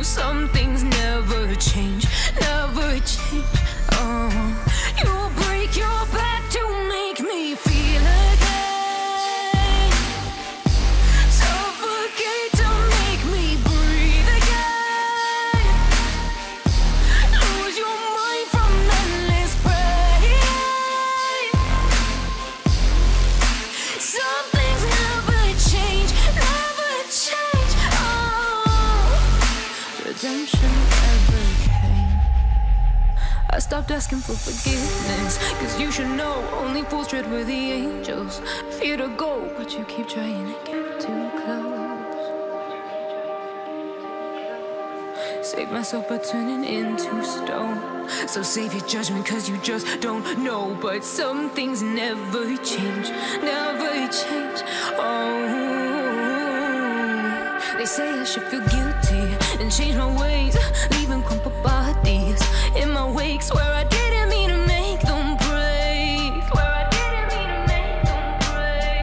some things never change, never change. You break your back to make me feel again, suffocate to make me breathe again, lose your mind from endless pain. Some things never change, never change. Redemption ever came. I stopped asking for forgiveness, cause you should know only fools tread where the angels fear to go, but you keep trying to get too close. Save myself by turning into stone. So save your judgment cause you just don't know. But some things never change, never change. They say I should feel guilty and change my ways, leaving crumpled bodies in my wake. Swear I